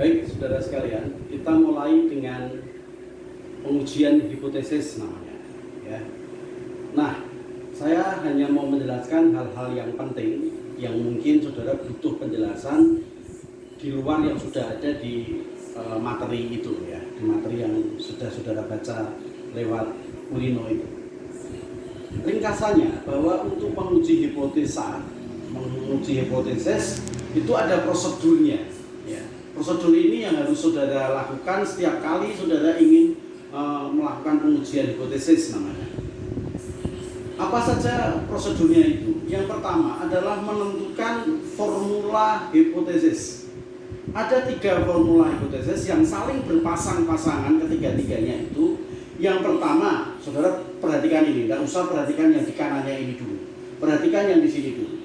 Baik, saudara sekalian, kita mulai dengan pengujian hipotesis namanya. Ya. Nah, saya hanya mau menjelaskan hal-hal yang penting yang mungkin saudara butuh penjelasan di luar yang sudah ada di materi itu, ya, di materi yang sudah saudara baca lewat Urino itu. Ringkasannya bahwa untuk menguji hipotesis itu ada prosedurnya. Ya. Prosedur ini yang harus saudara lakukan setiap kali saudara ingin melakukan pengujian hipotesis namanya. Apa saja prosedurnya itu? Yang pertama adalah menentukan formula hipotesis. Ada 3 formula hipotesis yang saling berpasang-pasangan ketiga-tiganya itu. Yang pertama, saudara perhatikan ini, tidak usah perhatikan yang di kanannya ini dulu. Perhatikan yang di sini dulu.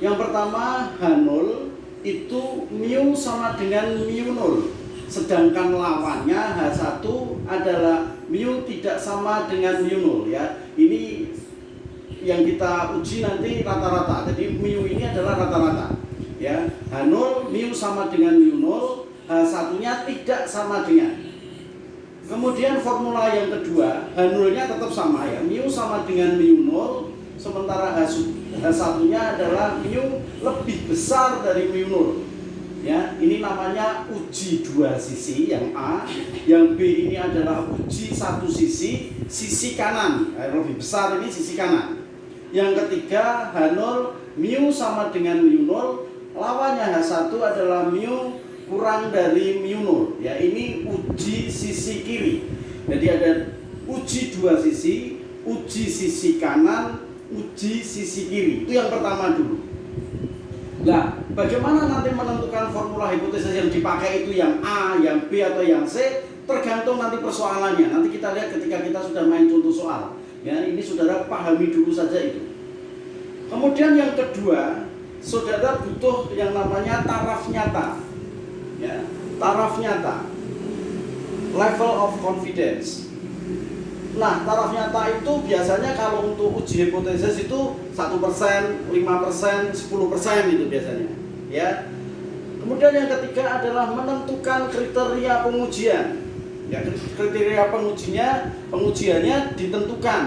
Yang pertama, H0 itu mu sama dengan mu0. Sedangkan lawannya H1 adalah mu tidak sama dengan mu0, ya. Ini yang kita uji nanti rata-rata. Jadi mu ini adalah rata-rata. Ya, H0 mu sama dengan mu0, H1-nya tidak sama dengan. Kemudian formula yang kedua, H0-nya tetap sama, ya, mu sama dengan mu0, sementara H1-nya adalah mu lebih besar dari mu0. Ya, ini namanya uji 2 sisi, yang A, yang B ini adalah uji 1 sisi, sisi kanan, lebih besar ini sisi kanan. Yang ketiga, H0 mu sama dengan mu0, lawannya H1 adalah mu kurang dari mu0, ya, ini uji sisi kiri. Jadi ada uji 2 sisi, uji sisi kanan, uji sisi kiri. Itu yang pertama dulu. Nah, bagaimana nanti menentukan formula hipotesis yang dipakai itu yang A, yang B atau yang C? Tergantung nanti persoalannya. Nanti kita lihat ketika kita sudah main contoh soal. Ya, ini saudara pahami dulu saja itu. Kemudian yang kedua, saudara butuh yang namanya taraf nyata. Ya, taraf nyata, level of confidence. Nah, taraf nyata itu biasanya kalau untuk uji hipotesis itu 1%, 5%, 10% itu biasanya. Ya. Kemudian yang ketiga adalah menentukan kriteria pengujian. Ya, kriteria pengujiannya ditentukan.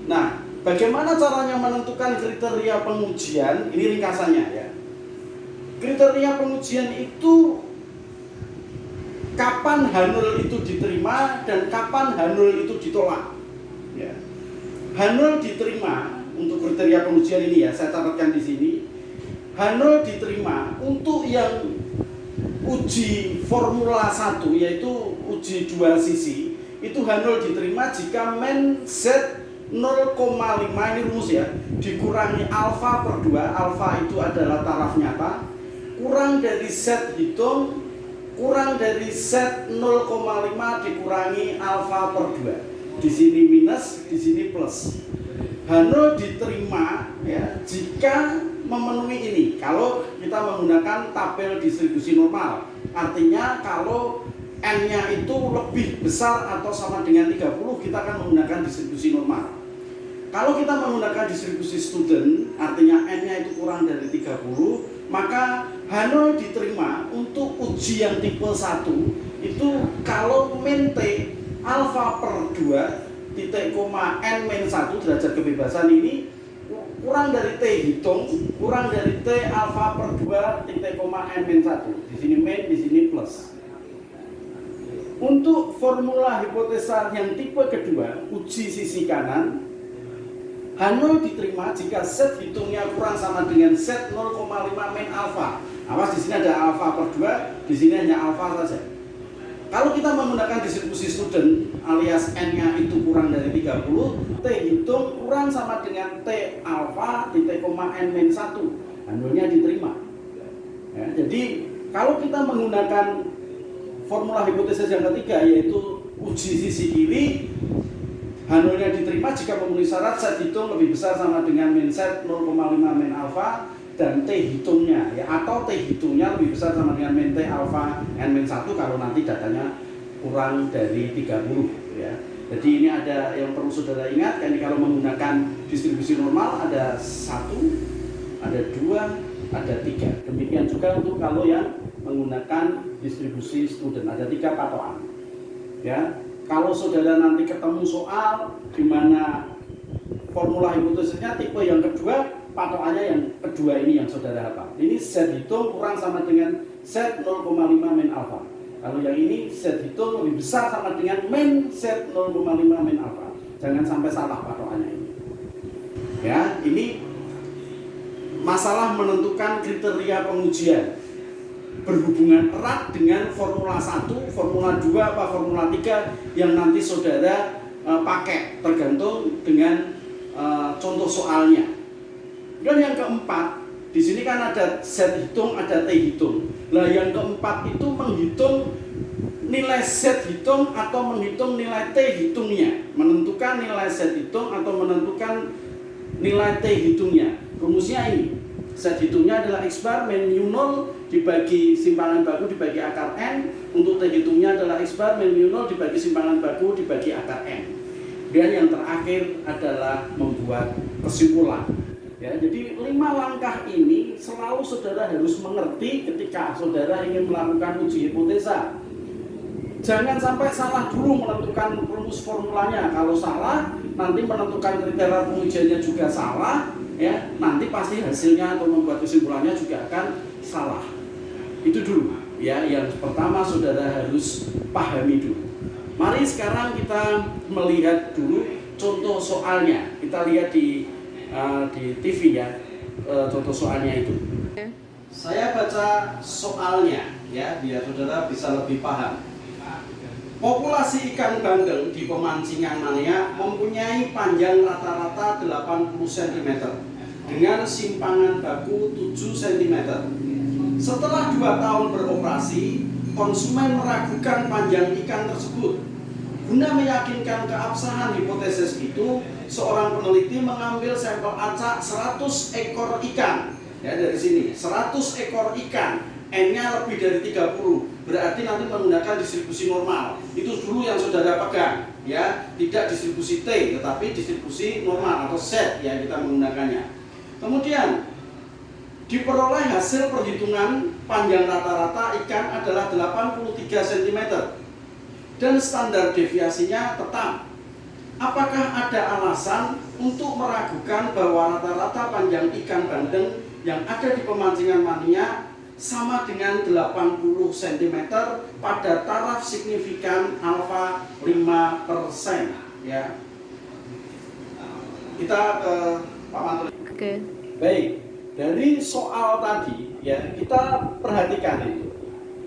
Nah, bagaimana caranya menentukan kriteria pengujian? Ini ringkasannya, ya. Kriteria pengujian itu kapan H0 itu diterima dan kapan H0 itu ditolak. Ya. H0 diterima untuk kriteria pengujian ini, ya, saya catatkan di sini. H0 diterima untuk yang uji formula 1, yaitu uji 2 sisi. Itu H0 diterima jika men Z 0,5, ini rumus, ya, dikurangi alfa per 2, alfa itu adalah taraf nyata, kurang dari Z hitung, kurang dari Z 0,5 dikurangi alfa per 2. Di sini minus, di sini plus. H0 diterima, ya, jika memenuhi ini. Kalau kita menggunakan tabel distribusi normal, artinya kalau N-nya itu lebih besar atau sama dengan 30, kita akan menggunakan distribusi normal. Kalau kita menggunakan distribusi student, artinya N-nya itu kurang dari 30, maka H0 diterima untuk uji yang tipe 1 itu kalau min T alfa per 2 titik koma N min 1 derajat kebebasan ini kurang dari T hitung, kurang dari T alfa per 2 titik koma N min 1. Di sini min, di sini plus. Untuk formula hipotesa yang tipe kedua, uji sisi kanan, H0 diterima jika Z hitungnya kurang sama dengan Z 0,5 min alfa. Awas, di sini ada alfa per 2, di sini hanya alfa saja. Kalau kita menggunakan distribusi student alias N-nya itu kurang dari 30, T hitung kurang sama dengan T alfa titik koma N min 1. H0-nya diterima. Ya, jadi kalau kita menggunakan formula hipotesis yang ketiga, yaitu uji sisi kiri, H0-nya diterima jika memenuhi syarat Z hitung lebih besar sama dengan min Z 0,5 min alfa dan T hitungnya, ya, atau T hitungnya lebih besar sama dengan min T alfa N min 1 kalau nanti datanya kurang dari 30, ya. Jadi ini ada yang perlu saudara ingat, ini kalau menggunakan distribusi normal ada 1, ada 2, ada 3. Demikian juga untuk kalau yang menggunakan distribusi student. Ada 3 patokan. Ya, kalau saudara nanti ketemu soal di mana formula hipotesisnya tipe yang kedua, patokannya yang kedua ini yang saudara hafal. Ini Z hitung kurang sama dengan Z 0,5 min alpha. Kalau yang ini Z hitung lebih besar sama dengan min Z 0,5 min alpha. Jangan sampai salah patokannya ini. Ya, ini masalah menentukan kriteria pengujian berhubungan erat dengan formula 1, formula 2, apa formula 3 yang nanti saudara pakai tergantung dengan contoh soalnya. Dan yang keempat, di sini kan ada Z hitung, ada T hitung. Nah, yang keempat itu menghitung nilai Z hitung atau menghitung nilai T hitungnya, menentukan nilai Z hitung atau menentukan nilai T hitungnya. Rumusnya ini, Z hitungnya adalah X bar min mu 0 dibagi simpangan baku dibagi akar N. Untuk T hitungnya adalah X bar min mu 0 dibagi simpangan baku dibagi akar N. Dan yang terakhir adalah membuat kesimpulan. Ya, jadi 5 langkah ini selalu saudara harus mengerti ketika saudara ingin melakukan uji hipotesa. Jangan sampai salah dulu menentukan rumus formulanya. Kalau salah, nanti menentukan kriteria pengujiannya juga salah, ya. Nanti pasti hasilnya atau membuat kesimpulannya juga akan salah. Itu dulu, ya. Yang pertama saudara harus pahami dulu. Mari sekarang kita melihat dulu contoh soalnya. Kita lihat di TV ya, contoh soalnya itu. Saya baca soalnya, ya, biar saudara bisa lebih paham. Populasi ikan bandeng di pemancingan Mania mempunyai panjang rata-rata 80 cm dengan simpangan baku 7 cm. Setelah 2 tahun beroperasi, konsumen meragukan panjang ikan tersebut. Guna meyakinkan keabsahan hipotesis itu, seorang peneliti mengambil sampel acak 100 ekor ikan. Ya, dari sini 100 ekor ikan, N-nya lebih dari 30. Berarti nanti menggunakan distribusi normal. Itu dulu yang saudara pegang, ya, tidak distribusi T, tetapi distribusi normal atau Z yang kita menggunakannya. Kemudian diperoleh hasil perhitungan panjang rata-rata ikan adalah 83 cm dan standar deviasinya tetap. Apakah ada alasan untuk meragukan bahwa rata-rata panjang ikan bandeng yang ada di pemancingan Mania sama dengan 80 cm pada taraf signifikan alfa 5%, ya. Kita ke Pak Mantul. Oke. Baik, dari soal tadi, ya, kita perhatikan itu.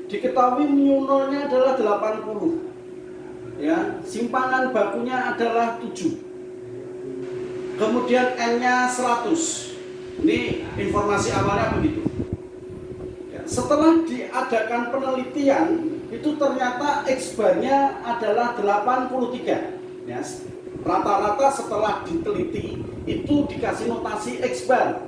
Diketahui mu 0-nya adalah 80. Ya, simpangan bakunya adalah 7. Kemudian N-nya 100. Ini informasi awalnya begitu. Setelah diadakan penelitian, itu ternyata X-bar-nya adalah 83. Ya, rata-rata setelah diteliti itu dikasih notasi X-bar.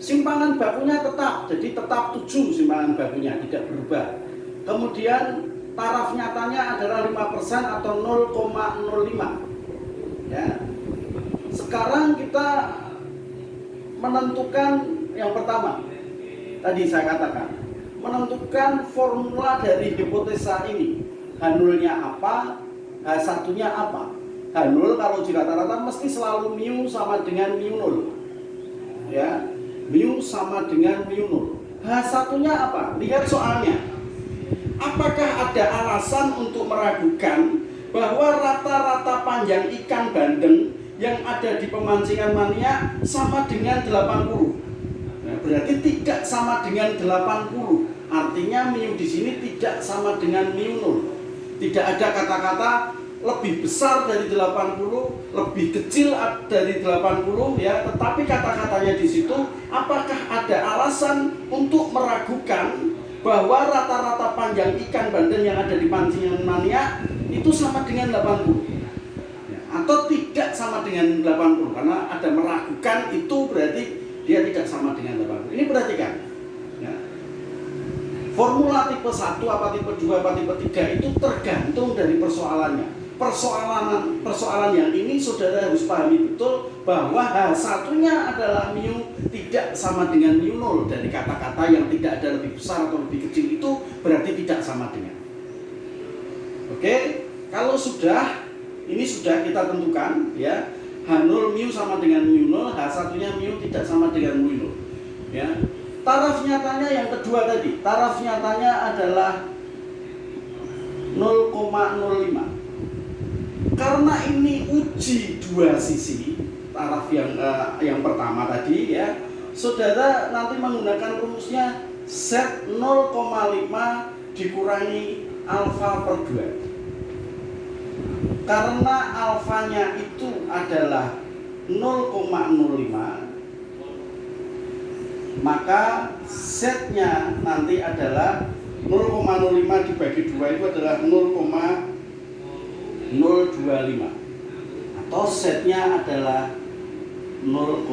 Simpangan bakunya tetap, jadi tetap 7 simpangan bakunya, tidak berubah. Kemudian taraf nyatanya adalah 5% atau 0,05. Ya. Sekarang kita menentukan yang pertama. Tadi saya katakan, menentukan formula dari hipotesa ini. H0-nya apa, H1-nya apa. H0 kalau di rata-rata mesti selalu mu sama dengan mu 0. Ya, mu sama dengan mu 0. H1-nya apa? Lihat soalnya. Apakah ada alasan untuk meragukan bahwa rata-rata panjang ikan bandeng yang ada di pemancingan Mania sama dengan 80? Berarti tidak sama dengan 80. Artinya mu di sini tidak sama dengan mu 0. Tidak ada kata-kata lebih besar dari 80, lebih kecil dari 80, ya, tetapi kata-katanya di situ apakah ada alasan untuk meragukan bahwa rata-rata panjang ikan bandeng yang ada di pancingan Mania itu sama dengan 80, ya, atau tidak sama dengan 80, karena ada meragukan itu berarti dia tidak sama dengan 80. Ini perhatikan, ya. Formula tipe 1 apa tipe 2 apa tipe 3 itu tergantung dari persoalannya. persoalan yang ini saudara harus pahami betul bahwa satunya adalah mu tidak sama dengan mu nol. Dari kata-kata yang tidak ada lebih besar atau lebih kecil itu berarti tidak sama dengan. Oke, kalau ini sudah kita tentukan ya, H0 mu sama dengan mu nol, H1-nya mu tidak sama dengan mu nol. Ya. Taraf nyatanya yang kedua tadi, taraf nyatanya adalah 0,05. Karena ini uji dua sisi, taraf yang pertama tadi ya, saudara nanti menggunakan rumusnya Z 0,5 dikurangi alfa per 2. Karena alfanya itu adalah 0,05, maka Z-nya nanti adalah 0,05 dibagi 2 itu adalah 0,025, atau Z-nya adalah 0,0